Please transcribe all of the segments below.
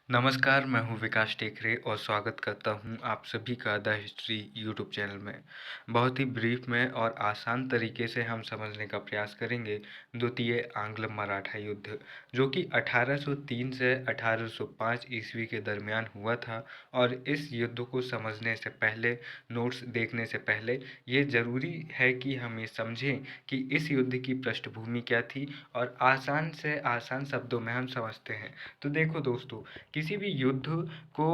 नमस्कार, मैं हूँ विकास टेकरे और स्वागत करता हूँ आप सभी का द हिस्ट्री यूट्यूब चैनल में। बहुत ही ब्रीफ में और आसान तरीके से हम समझने का प्रयास करेंगे द्वितीय आंग्ल मराठा युद्ध, जो कि 1803 से 1805 ईस्वी के दरमियान हुआ था। और इस युद्ध को समझने से पहले, नोट्स देखने से पहले, ये ज़रूरी है कि हम ये समझें कि इस युद्ध की पृष्ठभूमि क्या थी और आसान से आसान शब्दों में हम समझते हैं। तो देखो दोस्तों, किसी भी युद्ध को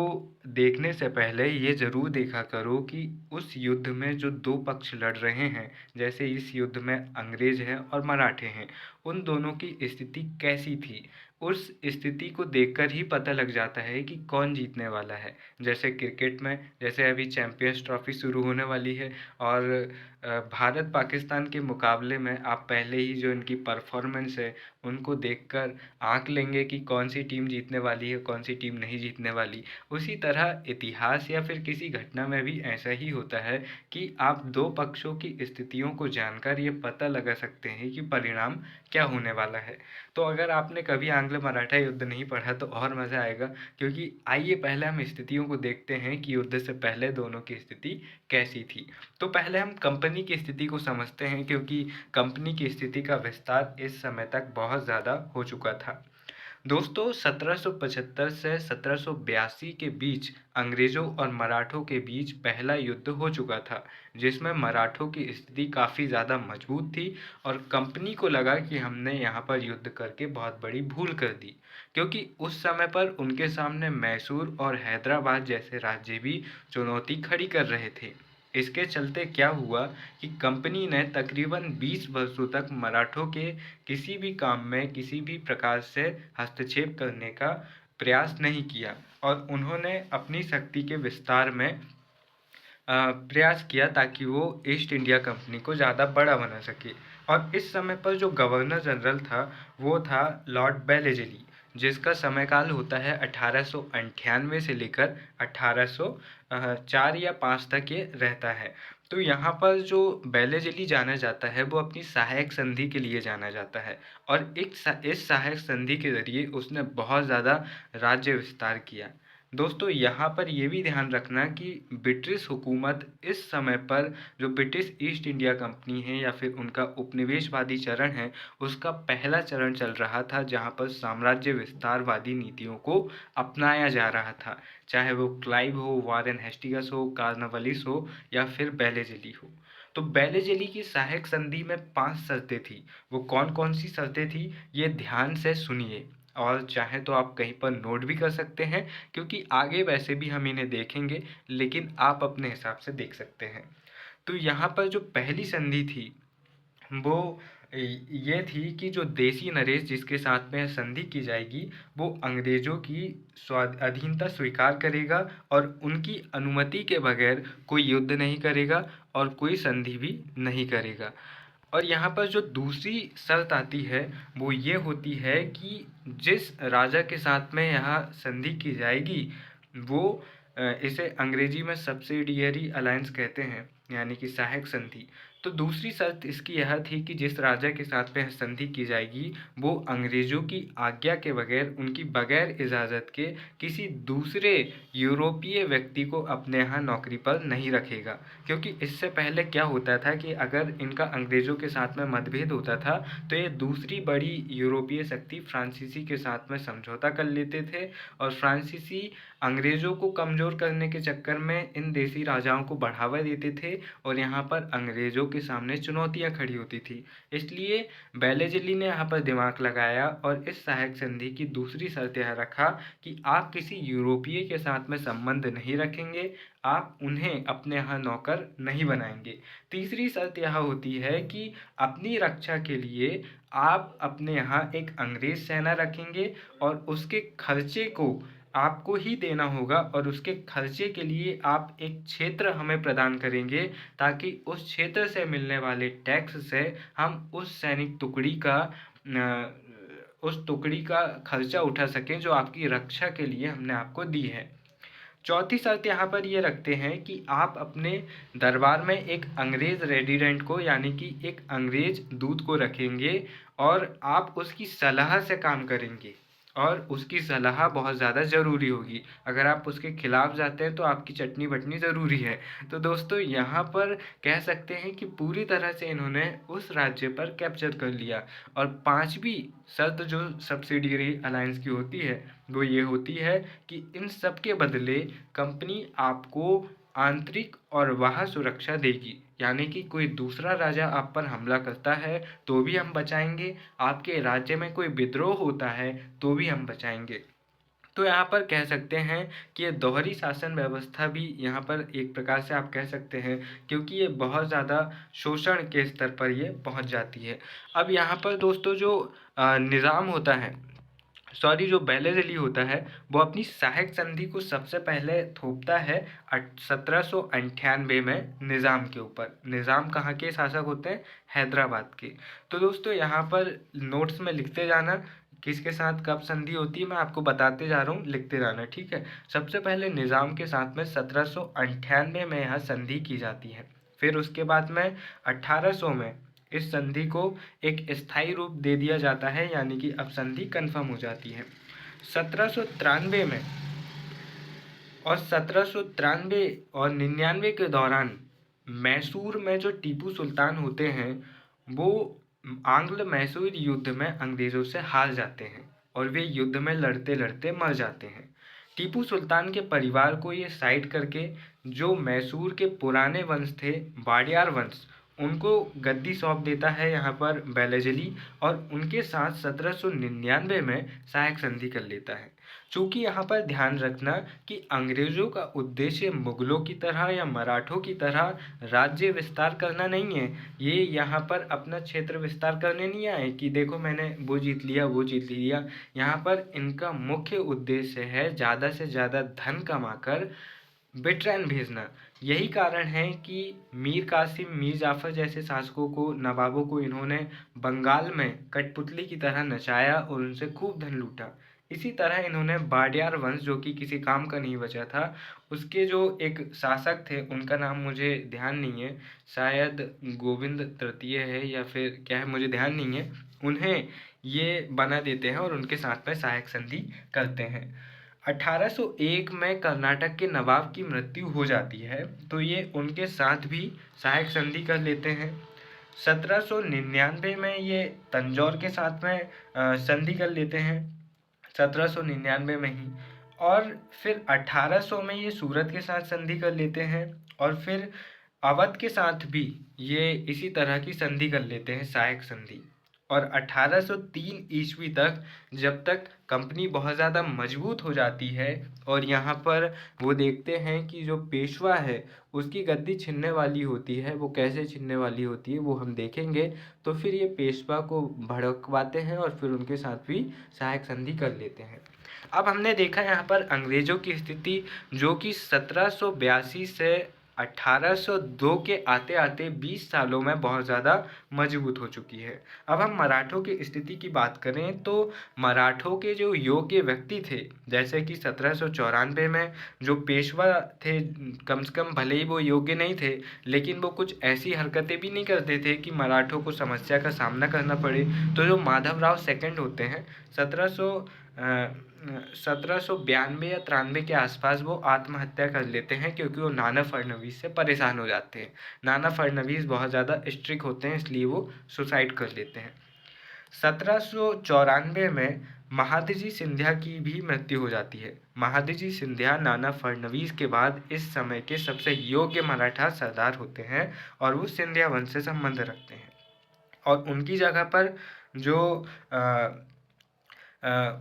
देखने से पहले ये ज़रूर देखा करो कि उस युद्ध में जो दो पक्ष लड़ रहे हैं, जैसे इस युद्ध में अंग्रेज हैं और मराठे हैं, उन दोनों की स्थिति कैसी थी। उस स्थिति को देखकर ही पता लग जाता है कि कौन जीतने वाला है। जैसे क्रिकेट में, जैसे अभी चैंपियंस ट्रॉफी शुरू होने वाली है और भारत पाकिस्तान के मुकाबले में आप पहले ही जो इनकी परफॉर्मेंस है उनको देखकर आंक लेंगे कि कौन सी टीम जीतने वाली है, कौन सी टीम नहीं जीतने वाली। उसी तरह इतिहास या फिर किसी घटना में भी ऐसा ही होता है कि आप दो पक्षों की स्थितियों को जानकर ये पता लगा सकते हैं कि परिणाम क्या होने वाला है। तो अगर आपने कभी आंग्ल मराठा युद्ध नहीं पढ़ा तो और मज़ा आएगा, क्योंकि आइए पहले हम स्थितियों को देखते हैं कि युद्ध से पहले दोनों की स्थिति कैसी थी। तो पहले हम कंपनी की स्थिति को समझते हैं, क्योंकि कंपनी की स्थिति का विस्तार इस समय तक बहुत ज़्यादा हो चुका था। दोस्तों, 1775 से 1782 के बीच अंग्रेजों और मराठों के बीच पहला युद्ध हो चुका था, जिसमें मराठों की स्थिति काफ़ी ज़्यादा मजबूत थी और कंपनी को लगा कि हमने यहाँ पर युद्ध करके बहुत बड़ी भूल कर दी, क्योंकि उस समय पर उनके सामने मैसूर और हैदराबाद जैसे राज्य भी चुनौती खड़ी कर रहे थे। इसके चलते क्या हुआ कि कंपनी ने तकरीबन 20 वर्षों तक मराठों के किसी भी काम में किसी भी प्रकार से हस्तक्षेप करने का प्रयास नहीं किया और उन्होंने अपनी शक्ति के विस्तार में प्रयास किया ताकि वो ईस्ट इंडिया कंपनी को ज़्यादा बड़ा बना सके। और इस समय पर जो गवर्नर जनरल था वो था लॉर्ड बेलेजली, जिसका समयकाल होता है 1898 से लेकर 1804 या 5 तक ये रहता है। तो यहाँ पर जो बेलेजली जाना जाता है वो अपनी सहायक संधि के लिए जाना जाता है और इस सहायक संधि के ज़रिए उसने बहुत ज़्यादा राज्य विस्तार किया। दोस्तों, यहाँ पर ये भी ध्यान रखना कि ब्रिटिश हुकूमत इस समय पर जो ब्रिटिश ईस्ट इंडिया कंपनी है या फिर उनका उपनिवेशवादी चरण है, उसका पहला चरण चल रहा था, जहाँ पर साम्राज्य विस्तारवादी नीतियों को अपनाया जा रहा था। चाहे वो क्लाइव हो, वारेन हेस्टिंग्स हो, कॉर्नवालिस हो या फिर बेलेजली हो। तो बेलेजली की सहायक संधि में 5 शर्तें थी। वो कौन कौन सी शर्तें थी, ये ध्यान से सुनिए और चाहे तो आप कहीं पर नोट भी कर सकते हैं, क्योंकि आगे वैसे भी हम इन्हें देखेंगे, लेकिन आप अपने हिसाब से देख सकते हैं। तो यहाँ पर जो पहली संधि थी वो ये थी कि जो देसी नरेश जिसके साथ में संधि की जाएगी वो अंग्रेजों की अधीनता स्वीकार करेगा और उनकी अनुमति के बगैर कोई युद्ध नहीं करेगा और कोई संधि भी नहीं करेगा। और यहाँ पर जो दूसरी शर्त आती है वो ये होती है कि जिस राजा के साथ में यहाँ संधि की जाएगी वो इसे अंग्रेजी में सब्सिडियरी अलायंस कहते हैं, यानी कि सहायक संधि। तो दूसरी शर्त इसकी यह थी कि जिस राजा के साथ में संधि की जाएगी वो अंग्रेजों की आज्ञा के बगैर, उनकी बगैर इजाज़त के किसी दूसरे यूरोपीय व्यक्ति को अपने यहाँ नौकरी पर नहीं रखेगा। क्योंकि इससे पहले क्या होता था कि अगर इनका अंग्रेज़ों के साथ में मतभेद होता था तो ये दूसरी बड़ी यूरोपीय शक्ति फ्रांसीसी के साथ में समझौता कर लेते थे और फ्रांसीसी अंग्रेज़ों को कमज़ोर करने के चक्कर में इन देसी राजाओं को बढ़ावा देते थे और यहाँ पर अंग्रेज़ों के सामने चुनौतियाँ खड़ी होती थी। इसलिए बेलेजली ने यहाँ पर दिमाग लगाया और इस सहायक संधि की दूसरी शर्त यह रखा कि आप किसी यूरोपीय के साथ में संबंध नहीं रखेंगे, आप उन्हें अपने यहाँ नौकर नहीं बनाएंगे। तीसरी शर्त यह होती है कि अपनी रक्षा के लिए आप अपने यहाँ एक अंग्रेज सेना रखेंगे और उसके खर्चे को आपको ही देना होगा और उसके खर्चे के लिए आप एक क्षेत्र हमें प्रदान करेंगे ताकि उस क्षेत्र से मिलने वाले टैक्स से हम उस सैनिक टुकड़ी का उस टुकड़ी का खर्चा उठा सकें जो आपकी रक्षा के लिए हमने आपको दी है। चौथी शर्त यहाँ पर ये रखते हैं कि आप अपने दरबार में एक अंग्रेज रेजिडेंट को, यानी कि एक अंग्रेज दूत को रखेंगे और आप उसकी सलाह से काम करेंगे। और उसकी सलाह बहुत ज़्यादा ज़रूरी होगी। अगर आप उसके खिलाफ जाते हैं तो आपकी चटनी-बटनी ज़रूरी है। तो दोस्तों यहाँ पर कह सकते हैं कि पूरी तरह से इन्होंने उस राज्य पर कैप्चर कर लिया। और 5वीं शर्त जो सब्सिडियरी अलायंस की होती है, वो ये होती है कि इन सब के बदले कंपनी आपको आंतरिक और बाह्य सुरक्षा देगी। यानी कि कोई दूसरा राजा आप पर हमला करता है तो भी हम बचाएँगे, आपके राज्य में कोई विद्रोह होता है तो भी हम बचाएँगे। तो यहाँ पर कह सकते हैं कि ये दोहरी शासन व्यवस्था भी यहाँ पर एक प्रकार से आप कह सकते हैं, क्योंकि ये बहुत ज़्यादा शोषण के स्तर पर ये पहुँच जाती है। अब यहाँ पर दोस्तों जो निज़ाम होता है, सॉरी जो बेलेज़ली होता है, वो अपनी सहायक संधि को सबसे पहले थोपता है 1798 में निज़ाम के ऊपर। निज़ाम कहाँ के शासक होते हैं? हैदराबाद के। तो दोस्तों यहाँ पर नोट्स में लिखते जाना, किसके साथ कब संधि होती है मैं आपको बताते जा रहा हूँ, लिखते जाना, ठीक है। सबसे पहले निज़ाम के साथ में 1798 में यह संधि की जाती है। फिर उसके बाद में 1800 में इस संधि को एक स्थायी रूप दे दिया जाता है, यानी कि अब संधि कन्फर्म हो जाती है। 1793 में और 1793 और 99 के दौरान मैसूर में जो टीपू सुल्तान होते हैं, वो आंग्ल मैसूर युद्ध में अंग्रेज़ों से हार जाते हैं और वे युद्ध में लड़ते लड़ते मर जाते हैं। टीपू सुल्तान के परिवार को ये साइड करके जो मैसूर के पुराने वंश थे, वाडियार वंश, उनको गद्दी सौंप देता है यहाँ पर बेलेज़ली, और उनके साथ 1799 में सहायक संधि कर लेता है। चूँकि यहाँ पर ध्यान रखना कि अंग्रेज़ों का उद्देश्य मुगलों की तरह या मराठों की तरह राज्य विस्तार करना नहीं है। ये यहाँ पर अपना क्षेत्र विस्तार करने नहीं आए कि देखो मैंने वो जीत लिया, वो जीत लिया। यहाँ पर इनका मुख्य उद्देश्य है ज़्यादा से ज़्यादा धन कमाकर वेटरन भेजना। यही कारण है कि मीर कासिम, मीर जाफ़र जैसे शासकों को, नवाबों को इन्होंने बंगाल में कठपुतली की तरह नचाया और उनसे खूब धन लूटा। इसी तरह इन्होंने वाडियार वंश, जो कि किसी काम का नहीं बचा था, उसके जो एक शासक थे, उनका नाम मुझे ध्यान नहीं है, शायद गोविंद तृतीय है या फिर क्या है, मुझे ध्यान नहीं है, उन्हें ये बना देते हैं और उनके साथ में सहायक संधि करते हैं। 1801 में कर्नाटक के नवाब की मृत्यु हो जाती है, तो ये उनके साथ भी सहायक संधि कर लेते हैं। 1799 में ये तंजौर के साथ में संधि कर लेते हैं, 1799 में ही। और फिर 1800 में ये सूरत के साथ संधि कर लेते हैं, और फिर अवध के साथ भी ये इसी तरह की संधि कर लेते हैं, सहायक संधि। और 1803 ईस्वी तक, जब तक कंपनी बहुत ज़्यादा मजबूत हो जाती है और यहाँ पर वो देखते हैं कि जो पेशवा है उसकी गद्दी छिनने वाली होती है, वो कैसे छिनने वाली होती है वो हम देखेंगे। तो फिर ये पेशवा को भड़कवाते हैं और फिर उनके साथ भी सहायक संधि कर लेते हैं। अब हमने देखा यहाँ पर अंग्रेज़ों की स्थिति, जो कि 1782 से 1802 के आते आते 20 सालों में बहुत ज़्यादा मजबूत हो चुकी है। अब हम मराठों की स्थिति की बात करें तो मराठों के जो योग्य व्यक्ति थे, जैसे कि 1794 में जो पेशवा थे, कम से कम भले ही वो योग्य नहीं थे, लेकिन वो कुछ ऐसी हरकतें भी नहीं करते थे कि मराठों को समस्या का सामना करना पड़े। तो जो माधवराव सेकंड होते हैं, 1792 या 93 के आसपास वो आत्महत्या कर लेते हैं, क्योंकि वो नाना फडणवीस से परेशान हो जाते हैं। नाना फडणवीस बहुत ज़्यादा स्ट्रिक्ट होते हैं, इसलिए वो सुसाइड कर लेते हैं। 1794 में महादजी सिंधिया की भी मृत्यु हो जाती है। महादजी सिंधिया नाना फडणवीस के बाद इस समय के सबसे योग्य मराठा सरदार होते हैं और वो सिंधिया वंश से संबंध रखते हैं। और उनकी जगह पर जो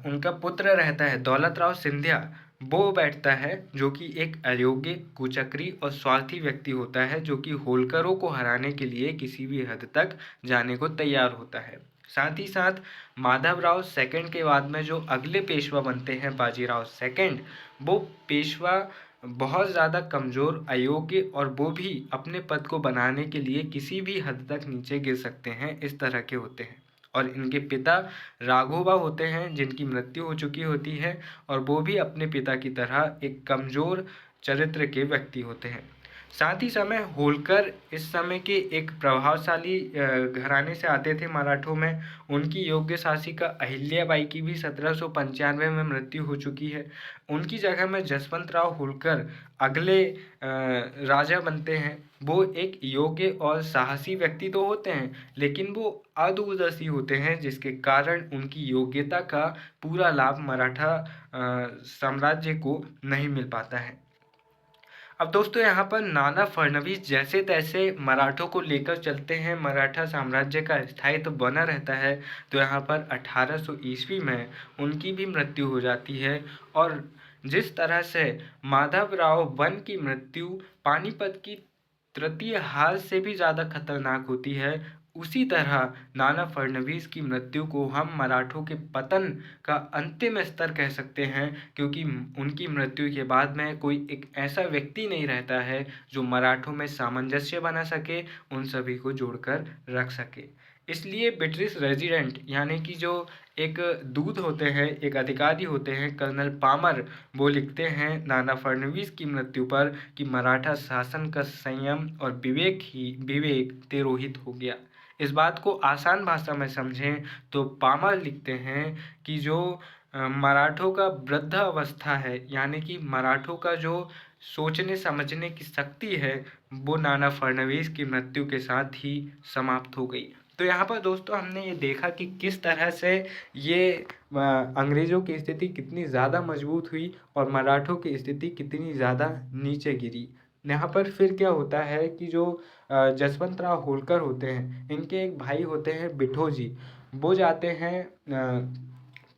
उनका पुत्र रहता है दौलतराव सिंधिया, वो बैठता है, जो कि एक अयोग्य, कुचक्री और स्वार्थी व्यक्ति होता है, जो कि होलकरों को हराने के लिए किसी भी हद तक जाने को तैयार होता है। साथ ही साथ माधवराव सेकंड के बाद में जो अगले पेशवा बनते हैं, बाजीराव सेकंड, वो पेशवा बहुत ज़्यादा कमज़ोर, अयोग्य, और वो भी अपने पद को बनाने के लिए किसी भी हद तक नीचे गिर सकते हैं, इस तरह के होते हैं। और इनके पिता राघोबा होते हैं, जिनकी मृत्यु हो चुकी होती है, और वो भी अपने पिता की तरह एक कमज़ोर चरित्र के व्यक्ति होते हैं। साथ ही समय होलकर इस समय के एक प्रभावशाली घराने से आते थे मराठों में। उनकी योग्य शासिका अहिल्याबाई की भी 1795 में मृत्यु हो चुकी है। उनकी जगह में जसवंतराव होलकर अगले राजा बनते हैं। वो एक योग्य और साहसी व्यक्ति तो होते हैं, लेकिन वो अदूरदर्शी होते हैं, जिसके कारण उनकी योग्यता का पूरा लाभ मराठा साम्राज्य को नहीं मिल पाता है। अब दोस्तों यहाँ पर नाना फडणवीस जैसे तैसे मराठों को लेकर चलते हैं, मराठा साम्राज्य का स्थायित्व तो बना रहता है। तो यहाँ पर 1800 ईस्वी में उनकी भी मृत्यु हो जाती है। और जिस तरह से माधवराव वन की मृत्यु पानीपत की तृतीय हार से भी ज़्यादा खतरनाक होती है, उसी तरह नाना फडणवीस की मृत्यु को हम मराठों के पतन का अंतिम स्तर कह सकते हैं, क्योंकि उनकी मृत्यु के बाद में कोई एक ऐसा व्यक्ति नहीं रहता है जो मराठों में सामंजस्य बना सके, उन सभी को जोड़कर रख सके। इसलिए ब्रिटिश रेजिडेंट यानी कि जो एक दूत होते हैं, एक अधिकारी होते हैं, कर्नल पामर, वो लिखते हैं नाना फडणवीस की मृत्यु पर कि मराठा शासन का संयम और विवेक तिरोहित हो गया। इस बात को आसान भाषा में समझें तो पामर लिखते हैं कि जो मराठों का वृद्धावस्था है, यानी कि मराठों का जो सोचने समझने की शक्ति है, वो नाना फडणवीस की मृत्यु के साथ ही समाप्त हो गई। तो यहाँ पर दोस्तों हमने ये देखा कि किस तरह से ये अंग्रेज़ों की स्थिति कितनी ज़्यादा मजबूत हुई और मराठों की स्थिति कितनी ज़्यादा नीचे गिरी। यहाँ पर फिर क्या होता है कि जो जसवंतराव होलकर होते हैं, इनके एक भाई होते हैं बिठोजी, वो जाते हैं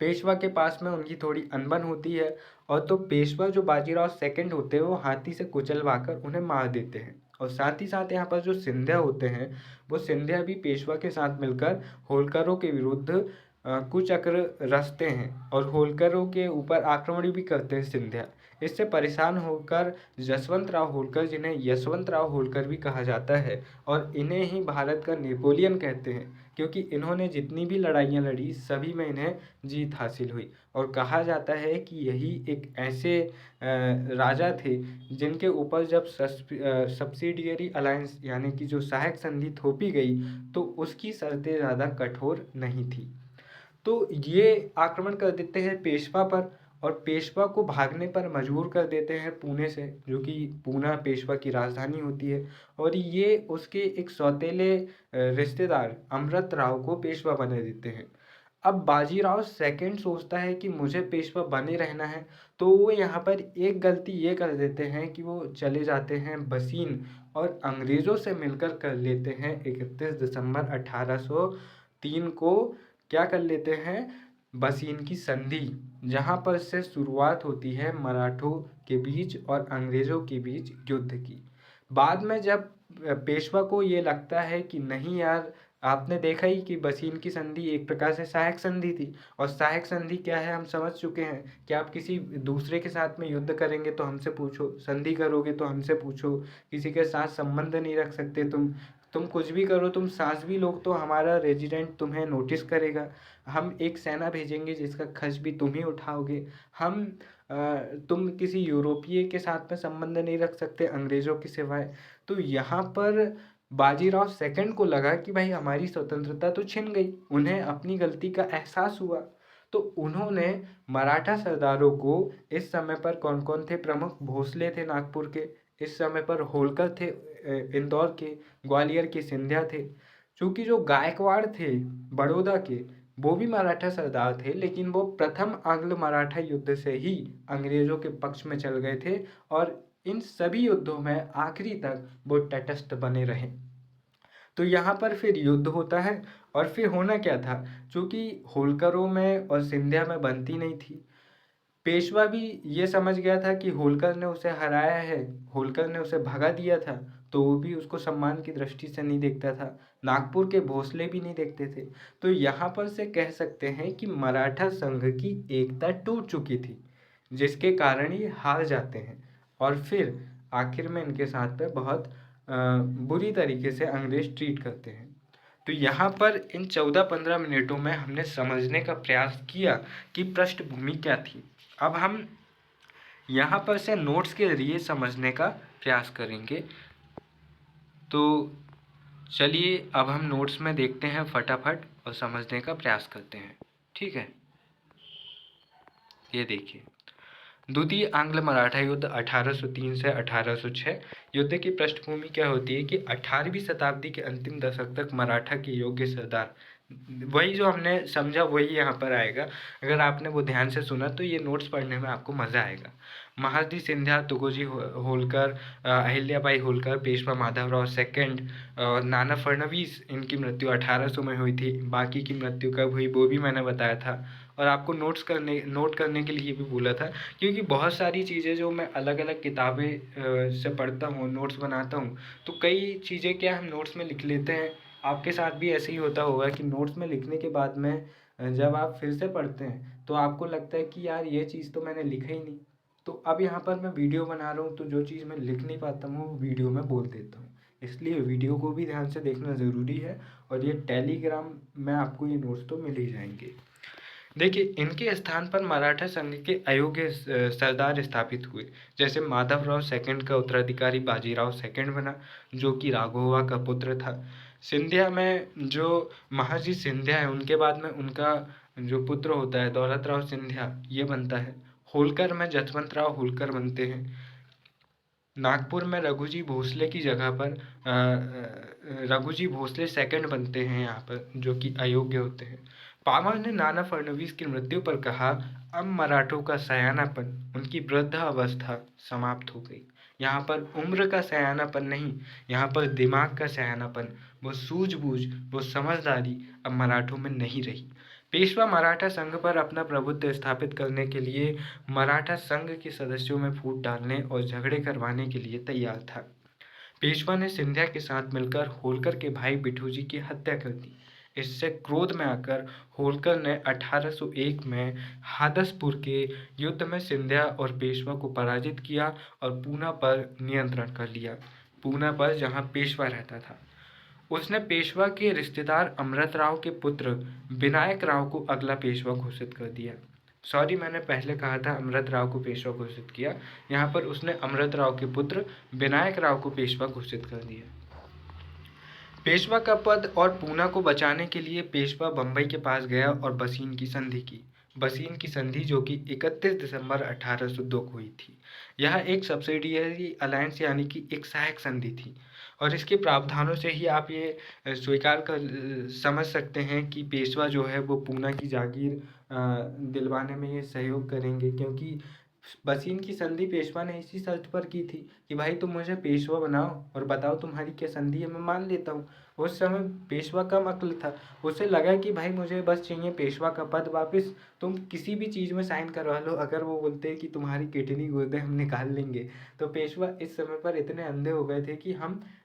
पेशवा के पास में, उनकी थोड़ी अनबन होती है। और तो पेशवा जो बाजीराव सेकंड होते हैं, वो हाथी से कुचलवाकर उन्हें मार देते हैं। और साथ ही साथ यहाँ पर जो सिंधिया होते हैं, वो सिंधिया भी पेशवा के साथ मिलकर होलकरों के विरुद्ध कुचक्र रचते हैं और होलकरों के ऊपर आक्रमण भी करते हैं सिंधिया। इससे परेशान होकर जसवंतराव होलकर, जिन्हें यशवंतराव होलकर भी कहा जाता है, और इन्हें ही भारत का नेपोलियन कहते हैं, क्योंकि इन्होंने जितनी भी लड़ाइयाँ लड़ी सभी में इन्हें जीत हासिल हुई। और कहा जाता है कि यही एक ऐसे राजा थे जिनके ऊपर जब सब्सिडियरी अलायंस यानी कि जो सहायक संधि थोपी गई, तो उसकी शर्तें ज़्यादा कठोर नहीं थी। तो ये आक्रमण कर देते हैं पेशवा पर, और पेशवा को भागने पर मजबूर कर देते हैं पुणे से, जो कि पूना पेशवा की राजधानी होती है। और ये उसके एक सौतेले रिश्तेदार अमृत राव को पेशवा बना देते हैं। अब बाजीराव सेकंड सोचता है कि मुझे पेशवा बने रहना है, तो वो यहाँ पर एक गलती ये कर देते हैं कि वो चले जाते हैं बसीन और अंग्रेज़ों से मिलकर कर लेते हैं 31 दिसंबर 1803 को क्या कर लेते हैं, बसीन की संधि, जहाँ पर से शुरुआत होती है मराठों के बीच और अंग्रेज़ों के बीच युद्ध की। बाद में जब पेशवा को ये लगता है कि नहीं यार, आपने देखा ही कि बसीन की संधि एक प्रकार से सहायक संधि थी, और सहायक संधि क्या है हम समझ चुके हैं कि आप किसी दूसरे के साथ में युद्ध करेंगे तो हमसे पूछो, संधि करोगे तो हमसे पूछो, किसी के साथ संबंध नहीं रख सकते तुम कुछ भी करो, तुम सांस भी लो तो हमारा रेजिडेंट तुम्हें नोटिस करेगा, हम एक सेना भेजेंगे जिसका खर्च भी तुम ही उठाओगे, तुम किसी यूरोपीय के साथ में संबंध नहीं रख सकते अंग्रेज़ों के सिवाय। तो यहाँ पर बाजीराव सेकंड को लगा कि भाई हमारी स्वतंत्रता तो छिन गई, उन्हें अपनी गलती का एहसास हुआ। तो उन्होंने मराठा सरदारों को, इस समय पर कौन कौन थे प्रमुख, भोसले थे नागपुर के, इस समय पर होलकर थे इंदौर के, ग्वालियर के सिंधिया थे। चूँकि जो गायकवाड़ थे बड़ौदा के, वो भी मराठा सरदार थे, लेकिन वो प्रथम आंग्ल मराठा युद्ध से ही अंग्रेज़ों के पक्ष में चल गए थे, और इन सभी युद्धों में आखिरी तक वो तटस्थ बने रहे। तो यहाँ पर फिर युद्ध होता है। और फिर होना क्या था, चूँकि होलकरों में और सिंधिया में बनती नहीं थी, पेशवा भी ये समझ गया था कि होलकर ने उसे हराया है, होलकर ने उसे भगा दिया था, तो वो भी उसको सम्मान की दृष्टि से नहीं देखता था, नागपुर के भोसले भी नहीं देखते थे। तो यहाँ पर से कह सकते हैं कि मराठा संघ की एकता टूट चुकी थी, जिसके कारण ये हार जाते हैं। और फिर आखिर में इनके साथ में बहुत बुरी तरीके से अंग्रेज ट्रीट करते हैं। तो यहाँ पर इन 14-15 मिनटों में हमने समझने का प्रयास किया कि पृष्ठभूमि क्या थी। अब हम यहाँ पर से नोट्स के जरिए समझने का प्रयास करेंगे। तो चलिए अब हम नोट्स में देखते हैं फटाफट और समझने का प्रयास करते हैं। ठीक है, ये देखिए, द्वितीय आंग्ल मराठा युद्ध 1803 से 1806। युद्ध की पृष्ठभूमि क्या होती है कि 18वीं शताब्दी के अंतिम दशक तक मराठा के योग्य सरदार, वही जो हमने समझा वही यहाँ पर आएगा। अगर आपने वो ध्यान से सुना तो ये नोट्स पढ़ने में आपको मज़ा आएगा। महादजी सिंधिया, तुकोजी होलकर, अहिल्याबाई होलकर, पेशवा माधवराव सेकंड और नाना फडणवीस, इनकी मृत्यु 1800 में हुई थी। बाकी की मृत्यु कब हुई वो भी मैंने बताया था और आपको नोट करने के लिए भी बोला था, क्योंकि बहुत सारी चीज़ें जो मैं अलग अलग किताबें से पढ़ता हूँ, नोट्स बनाता हूँ, तो कई चीज़ें क्या हम नोट्स में लिख लेते हैं। आपके साथ भी ऐसे ही होता होगा कि नोट्स में लिखने के बाद में जब आप फिर से पढ़ते हैं तो आपको लगता है कि यार ये चीज़ तो मैंने लिखा ही नहीं। तो अब यहाँ पर मैं वीडियो बना रहा हूँ तो जो चीज़ मैं लिख नहीं पाता हूँ वो वीडियो में बोल देता हूँ, इसलिए वीडियो को भी ध्यान से देखना ज़रूरी है। और ये टेलीग्राम में आपको ये नोट्स तो मिल ही जाएंगे। देखिए, इनके स्थान पर मराठा संघ के अयोग्य सरदार स्थापित हुए। जैसे माधवराव सेकंड का उत्तराधिकारी बाजीराव सेकंड बना, जो कि राघोवा का पुत्र था। सिंधिया में जो महाजी सिंधिया है उनके बाद में उनका जो पुत्र होता है दौलत राव सिंधिया, ये बनता है। होलकर में जसवंत राव होलकर बनते हैं। नागपुर में रघुजी भोसले की जगह पर रघुजी भोसले सेकंड बनते हैं यहाँ पर, जो कि अयोग्य होते हैं। पामर ने नाना फडणवीस की मृत्यु पर कहा, अब मराठों का सयानापन, उनकी वृद्धावस्था समाप्त हो गई। यहाँ पर उम्र का सयानापन नहीं, यहाँ पर दिमाग का सयानापन, वो सूझबूझ, वो समझदारी अब मराठों में नहीं रही। पेशवा मराठा संघ पर अपना प्रभुत्व स्थापित करने के लिए मराठा संघ के सदस्यों में फूट डालने और झगड़े करवाने के लिए तैयार था। पेशवा ने सिंधिया के साथ मिलकर होलकर के भाई बिठूजी की हत्या कर दी। इससे क्रोध में आकर होलकर ने 1801 में हादसपुर के युद्ध में सिंधिया और पेशवा को पराजित किया और पूना पर नियंत्रण कर लिया। पूना पर जहां पेशवा रहता था, उसने पेशवा के रिश्तेदार अमृत राव के पुत्र विनायक राव को अगला पेशवा घोषित कर दिया। सॉरी, मैंने पहले कहा था अमृत राव को पेशवा घोषित किया, यहाँ पर उसने अमृत राव के पुत्र विनायक राव को पेशवा घोषित कर दिया। पेशवा का पद और पूना को बचाने के लिए पेशवा बम्बई के पास गया और बसीन की संधि की। बसीन की संधि जो कि 31 दिसंबर 1802 को हुई थी। यह एक सब्सिडियरी अलायंस यानी कि एक सहायक संधि थी और इसके प्रावधानों से ही आप ये स्वीकार कर समझ सकते हैं कि पेशवा जो है वो पूना की जागीर दिलवाने में ये सहयोग करेंगे, क्योंकि बसीन की संधि पेशवा ने इसी शर्त पर की थी कि भाई तुम मुझे पेशवा बनाओ और बताओ तुम्हारी क्या संधि है, मैं मान लेता हूँ। उस समय पेशवा कम अक्ल था, उसे लगा कि भाई मुझे बस चाहिए पेशवा का पद वापस, तुम किसी भी चीज़ में साइन करवा लो। अगर वो बोलते हैं कि तुम्हारी किडनी गुर्दे हम निकाल लेंगे, तो पेशवा इस समय पर इतने अंधे हो गए थे कि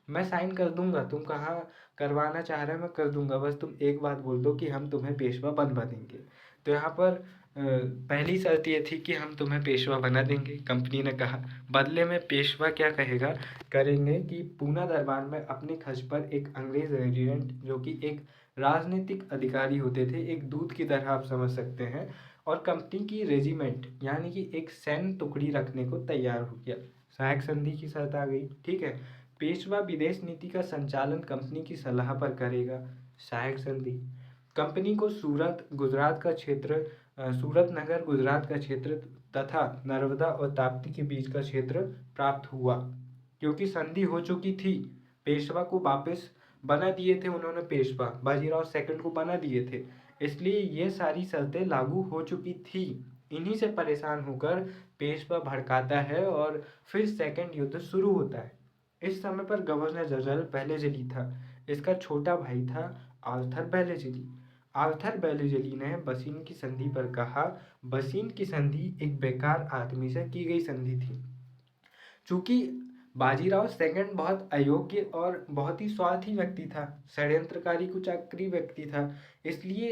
मैं साइन कर दूंगा, तुम कहाँ करवाना चाह रहे हो मैं कर दूंगा, बस तुम एक बात बोल दो कि हम तुम्हें पेशवा बनवा देंगे। तो यहाँ पर पहली शर्त ये थी कि हम तुम्हें पेशवा बना देंगे। कंपनी ने कहा, बदले में पेशवा क्या करेंगे कि पूना दरबार में अपने खर्च पर एक अंग्रेज रेजिडेंट, जो कि एक राजनीतिक अधिकारी होते थे, एक दूत की तरह आप समझ सकते हैं, और कंपनी की रेजिमेंट यानी कि एक सैन्य टुकड़ी रखने को तैयार हो गया। सहायक संधि की शर्त आ गई, ठीक है। पेशवा विदेश नीति का संचालन कंपनी की सलाह पर करेगा। सहायक संधि। कंपनी को सूरत नगर गुजरात का क्षेत्र तथा नर्मदा और ताप्ती के बीच का क्षेत्र प्राप्त हुआ, क्योंकि संधि हो चुकी थी। पेशवा को वापस बना दिए थे उन्होंने, पेशवा बाजीराव सेकंड को बना दिए थे, इसलिए ये सारी शर्तें लागू हो चुकी थी। इन्हीं से परेशान होकर पेशवा भड़काता है और फिर सेकंड युद्ध शुरू होता है। इस समय पर गवर्नर जनरल बेलेजली था, इसका छोटा भाई था आर्थर बेलेजली। आर्थर बेलेजली ने बसीन की संधि पर कहा, बसीन की संधि एक बेकार आदमी से की गई संधि थी। चूंकि बाजीराव सेकंड बहुत अयोग्य और बहुत ही स्वार्थी व्यक्ति था, षड्यंत्रकारी कुचाक्री व्यक्ति था, इसलिए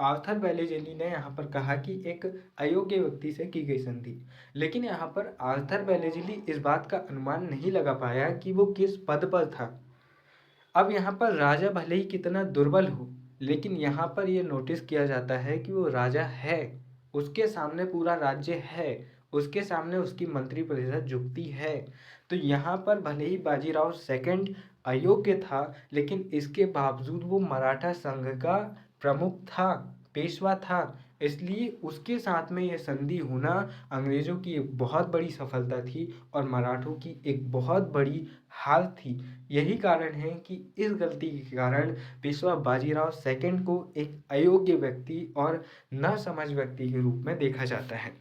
आर्थर बेलेजली ने यहाँ पर कहा कि एक अयोग्य व्यक्ति से की गई संधि। लेकिन यहाँ पर आर्थर बेलेजली इस बात का अनुमान नहीं लगा पाया कि वो किस पद पर था। अब यहाँ पर राजा भले ही कितना दुर्बल हो, लेकिन यहाँ पर ये नोटिस किया जाता है कि वो राजा है, उसके सामने पूरा राज्य है, उसके सामने उसकी मंत्रिपरिषद झुकती है। तो यहाँ पर भले ही बाजीराव सेकंड अयोग्य था, लेकिन इसके बावजूद वो मराठा संघ का प्रमुख था, पेशवा था। इसलिए उसके साथ में ये संधि होना अंग्रेज़ों की एक बहुत बड़ी सफलता थी और मराठों की एक बहुत बड़ी हार थी। यही कारण है कि इस गलती के कारण पेशवा बाजीराव सेकंड को एक अयोग्य व्यक्ति और नासमझ व्यक्ति के रूप में देखा जाता है।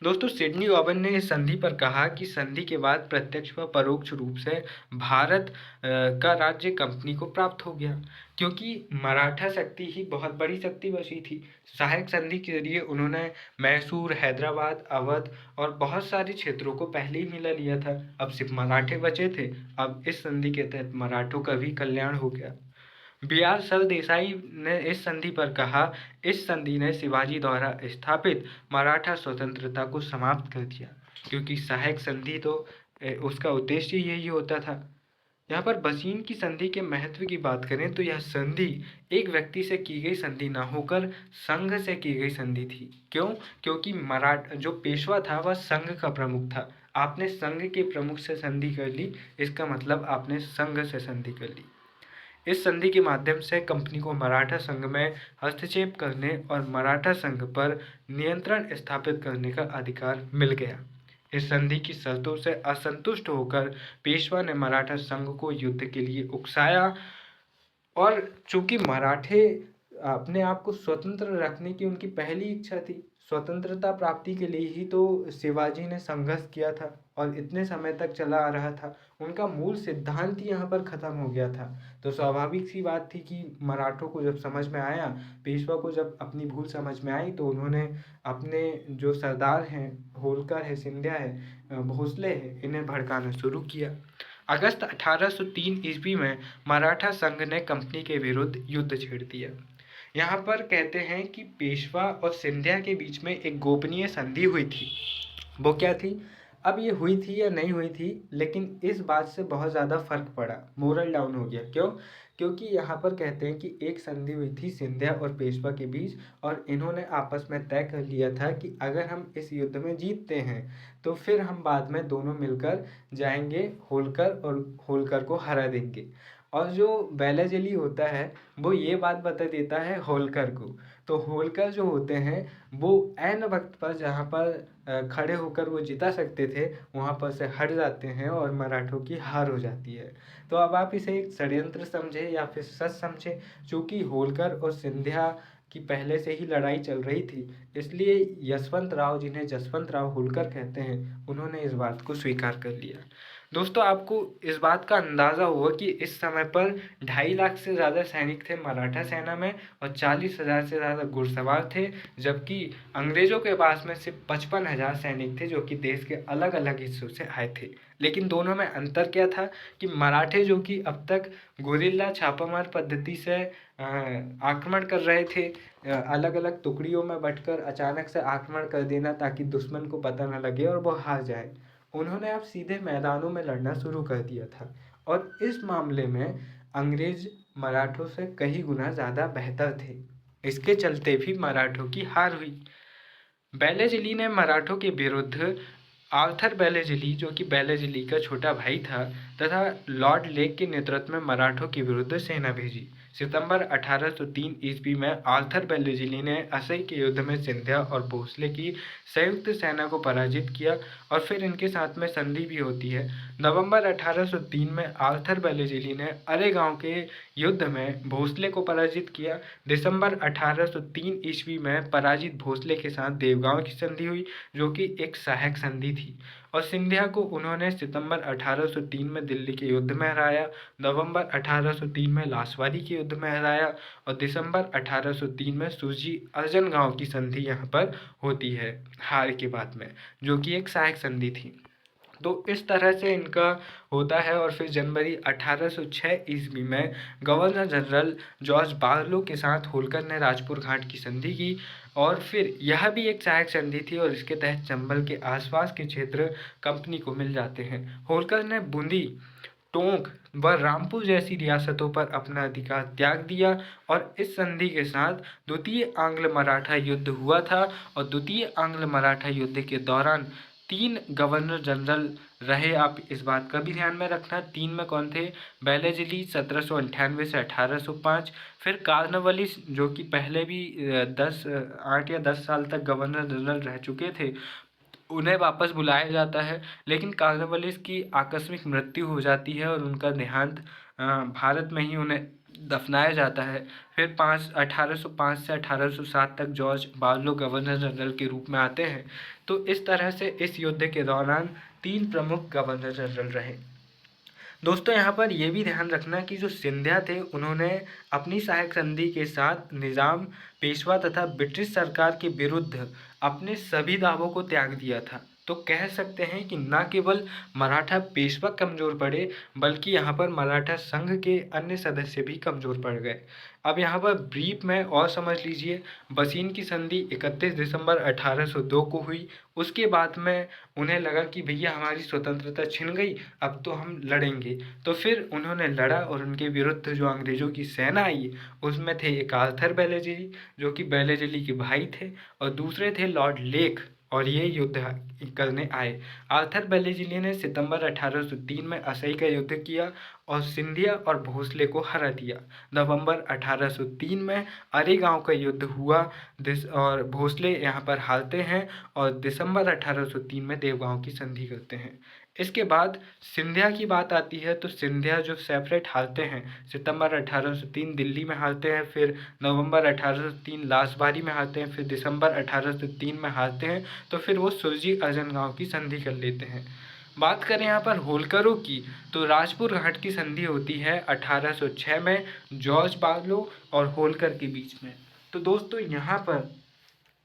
दोस्तों, सिडनी ओवन ने इस संधि पर कहा कि संधि के बाद प्रत्यक्ष व परोक्ष रूप से भारत का राज्य कंपनी को प्राप्त हो गया, क्योंकि मराठा शक्ति ही बहुत बड़ी शक्ति बची थी। सहायक संधि के जरिए उन्होंने मैसूर, हैदराबाद, अवध और बहुत सारे क्षेत्रों को पहले ही मिला लिया था। अब सिर्फ मराठे बचे थे। अब इस संधि के तहत मराठों का भी कल्याण हो गया। बी.आर. सरदेसाई ने इस संधि पर कहा, इस संधि ने शिवाजी द्वारा स्थापित मराठा स्वतंत्रता को समाप्त कर दिया, क्योंकि सहायक संधि तो उसका उद्देश्य यही होता था। यहाँ पर बसीन की संधि के महत्व की बात करें तो यह संधि एक व्यक्ति से की गई संधि ना होकर संघ से की गई संधि थी। क्यों? क्योंकि जो पेशवा था वह संघ का प्रमुख था। आपने संघ के प्रमुख से संधि कर ली, इसका मतलब आपने संघ से संधि कर ली। इस संधि के माध्यम से कंपनी को मराठा संघ में हस्तक्षेप करने और मराठा संघ पर नियंत्रण स्थापित करने का अधिकार मिल गया। इस संधि की शर्तों से असंतुष्ट होकर पेशवा ने मराठा संघ को युद्ध के लिए उकसाया और चूंकि मराठे अपने आप को स्वतंत्र रखने की उनकी पहली इच्छा थी, स्वतंत्रता प्राप्ति के लिए ही तो शिवाजी ने संघर्ष किया था और इतने समय तक चला आ रहा था। उनका मूल सिद्धांत ही यहाँ पर ख़त्म हो गया था। तो स्वाभाविक सी बात थी कि मराठों को जब समझ में आया, पेशवा को जब अपनी भूल समझ में आई, तो उन्होंने अपने जो सरदार हैं, होलकर है, सिंधिया है, भोसले है, इन्हें भड़काना शुरू किया। अगस्त 1803 ईस्वी में मराठा संघ ने कंपनी के विरुद्ध युद्ध छेड़ दिया। यहाँ पर कहते हैं कि पेशवा और सिंधिया के बीच में एक गोपनीय संधि हुई थी। वो क्या थी? अब ये हुई थी या नहीं हुई थी, लेकिन इस बात से बहुत ज़्यादा फर्क पड़ा, मोरल डाउन हो गया। क्यों? क्योंकि यहाँ पर कहते हैं कि एक संधि हुई थी सिंधिया और पेशवा के बीच और इन्होंने आपस में तय कर लिया था कि अगर हम इस युद्ध में जीतते हैं तो फिर हम बाद में दोनों मिलकर जाएंगे होलकर और होलकर को हरा देंगे। और जो बेलाजली होता है वो ये बात बता देता है होलकर को। तो होलकर जो होते हैं वो ऐन वक्त पर जहाँ पर खड़े होकर वो जिता सकते थे, वहाँ पर से हट जाते हैं और मराठों की हार हो जाती है। तो अब आप इसे एक षड्यंत्र समझे या फिर सच समझे, चूँकि होलकर और सिंधिया की पहले से ही लड़ाई चल रही थी, इसलिए यशवंत राव, जिन्हें जसवंत राव होलकर कहते हैं, उन्होंने इस बात को स्वीकार कर लिया। दोस्तों, आपको इस बात का अंदाज़ा होगा कि इस समय पर 2.5 लाख से ज़्यादा सैनिक थे मराठा सेना में और 40,000 से ज़्यादा घुड़सवार थे, जबकि अंग्रेज़ों के पास में सिर्फ 55,000 सैनिक थे जो कि देश के अलग अलग हिस्सों से आए थे। लेकिन दोनों में अंतर क्या था कि मराठे जो कि अब तक गुरिल्ला छापामार पद्धति से आक्रमण कर रहे थे, अलग अलग टुकड़ियों में बंटकर अचानक से आक्रमण कर देना ताकि दुश्मन को पता न लगे और वो हार जाए, उन्होंने अब सीधे मैदानों में लड़ना शुरू कर दिया था। और इस मामले में अंग्रेज मराठों से कई गुना ज़्यादा बेहतर थे। इसके चलते भी मराठों की हार हुई। बेलेजली ने मराठों के विरुद्ध आर्थर बेलेजली, जो कि बेलेजली का छोटा भाई था, तथा लॉर्ड लेक के नेतृत्व में मराठों के विरुद्ध सेना भेजी। सितंबर 1803 ईस्वी में आर्थर बेलेजली ने असई के युद्ध में सिंधिया और भोसले की संयुक्त सेना को पराजित किया और फिर इनके साथ में संधि भी होती है। नवंबर 1803 में आर्थर बेलेजली ने अरे गांव के युद्ध में भोसले को पराजित किया। दिसंबर 1803 ईस्वी में पराजित भोसले के साथ देवगांव की संधि हुई, जो कि एक सहायक संधि थी, और सिंधिया को उन्होंने सितंबर 1803 में दिल्ली के युद्ध में हराया, नवंबर 1803 में लासवारी के युद्ध में हराया और दिसंबर 1803 में सूजी अर्जन गांव की संधि यहाँ पर होती है हार के बाद में, जो कि एक सहायक संधि थी। तो इस तरह से इनका होता है और फिर जनवरी 1806 ईस्वी में गवर्नर जनरल जॉर्ज बार्लो के साथ होलकर ने राजपुर घाट की संधि की और फिर यह भी एक सहायक संधि थी और इसके तहत चंबल के आसपास के क्षेत्र कंपनी को मिल जाते हैं। होलकर ने बूंदी, टोंक व रामपुर जैसी रियासतों पर अपना अधिकार त्याग दिया और इस संधि के साथ द्वितीय आंग्ल मराठा युद्ध हुआ था। और द्वितीय आंग्ल मराठा युद्ध के दौरान 3 गवर्नर जनरल रहे। आप इस बात का भी ध्यान में रखना, 3 में कौन थे? बेलेजली 1798 से 1805, फिर कार्नवालिस जो कि पहले भी 8 या 10 साल तक गवर्नर जनरल रह चुके थे, उन्हें वापस बुलाया जाता है, लेकिन कार्नवालिस की आकस्मिक मृत्यु हो जाती है और उनका देहांत भारत में ही उन्हें दफनाया जाता है। फिर 1805 से 1807 तक जॉर्ज बार्लो गवर्नर जनरल के रूप में आते हैं। तो इस तरह से इस युद्ध के दौरान 3 प्रमुख गवर्नर जनरल रहे। दोस्तों यहाँ पर यह भी ध्यान रखना कि जो सिंधिया थे उन्होंने अपनी सहायक संधि के साथ निज़ाम, पेशवा तथा ब्रिटिश सरकार के विरुद्ध अपने सभी दावों को त्याग दिया था। तो कह सकते हैं कि न केवल मराठा पेशवा कमज़ोर पड़े, बल्कि यहाँ पर मराठा संघ के अन्य सदस्य भी कमज़ोर पड़ गए। अब यहाँ पर ब्रीफ में और समझ लीजिए, बसीन की संधि 31 दिसंबर 1802 को हुई। उसके बाद में उन्हें लगा कि भैया हमारी स्वतंत्रता छिन गई, अब तो हम लड़ेंगे। तो फिर उन्होंने लड़ा और उनके विरुद्ध जो अंग्रेज़ों की सेना आई, उसमें थे एक आर्थर बेलेजली जो कि बेलेजली के भाई थे, और दूसरे थे लॉर्ड लेक, और ये युद्ध करने आए। आर्थर बेलेजली ने सितंबर 1803 में असई का युद्ध किया और सिंधिया और भोसले को हरा दिया। नवंबर 1803 में अरे गांव का युद्ध हुआ और भोसले यहाँ पर हारते हैं और दिसंबर 1803 में देवगांव की संधि करते हैं। इसके बाद सिंधिया की बात आती है, तो सिंधिया जो सेपरेट हारते हैं, सितंबर 1803 दिल्ली में हारते हैं, फिर नवंबर 1803 लासबारी में हारते हैं, फिर दिसंबर 1803 में हारते हैं, तो फिर वो सुरजी अर्जन गांव की संधि कर लेते हैं। बात करें यहाँ पर होलकरों की, तो राजपुर घाट की संधि होती है 1806 में जॉर्ज बार्लो और होलकर के बीच में। तो दोस्तों यहाँ पर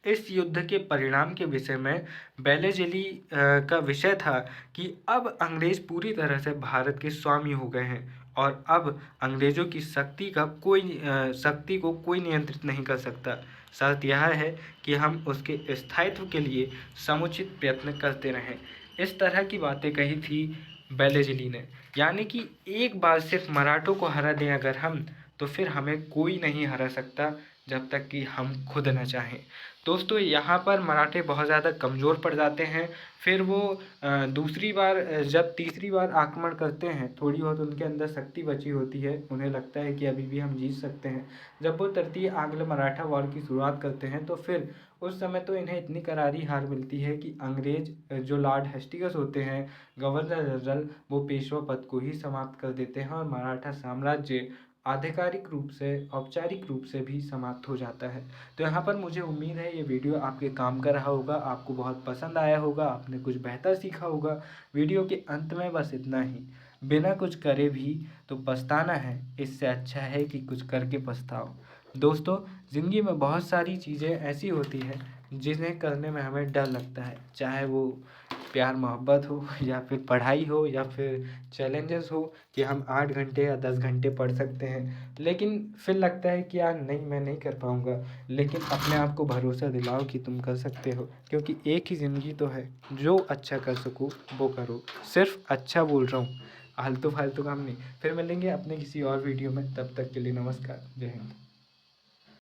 इस युद्ध के परिणाम के विषय में बेलेजली का विषय था कि अब अंग्रेज पूरी तरह से भारत के स्वामी हो गए हैं और अब अंग्रेज़ों की शक्ति को कोई नियंत्रित नहीं कर सकता। शर्त यह है कि हम उसके स्थायित्व के लिए समुचित प्रयत्न करते रहें। इस तरह की बातें कही थी बेलेजली ने, यानी कि एक बार सिर्फ मराठों को हरा दें अगर हम, तो फिर हमें कोई नहीं हरा सकता जब तक कि हम खुद न चाहें। दोस्तों यहाँ पर मराठे बहुत ज़्यादा कमज़ोर पड़ जाते हैं। फिर वो दूसरी बार जब तीसरी बार आक्रमण करते हैं, थोड़ी बहुत उनके अंदर शक्ति बची होती है, उन्हें लगता है कि अभी भी हम जीत सकते हैं। जब वो तृतीय आंग्ल मराठा वॉर की शुरुआत करते हैं, तो फिर उस समय तो इन्हें इतनी करारी हार मिलती है कि अंग्रेज जो लॉर्ड हेस्टिंग्स होते हैं गवर्नर जनरल, वो पेशवा पद को ही समाप्त कर देते हैं और मराठा साम्राज्य आधिकारिक रूप से, औपचारिक रूप से भी समाप्त हो जाता है। तो यहाँ पर मुझे उम्मीद है ये वीडियो आपके काम का रहा होगा, आपको बहुत पसंद आया होगा, आपने कुछ बेहतर सीखा होगा। वीडियो के अंत में बस इतना ही, बिना कुछ करे भी तो पछताना है, इससे अच्छा है कि कुछ करके पछताओ। दोस्तों ज़िंदगी में बहुत सारी चीज़ें ऐसी होती हैं जिन्हें करने में हमें डर लगता है, चाहे वो प्यार मोहब्बत हो या फिर पढ़ाई हो या फिर चैलेंजेस हो कि हम 8 घंटे या 10 घंटे पढ़ सकते हैं, लेकिन फिर लगता है कि यार नहीं, मैं नहीं कर पाऊँगा। लेकिन अपने आप को भरोसा दिलाओ कि तुम कर सकते हो, क्योंकि एक ही ज़िंदगी तो है, जो अच्छा कर सको वो करो। सिर्फ अच्छा बोल रहा हूँ, आलतू फालतू काम नहीं। फिर मिलेंगे अपने किसी और वीडियो में, तब तक के लिए नमस्कार, जय हिंद।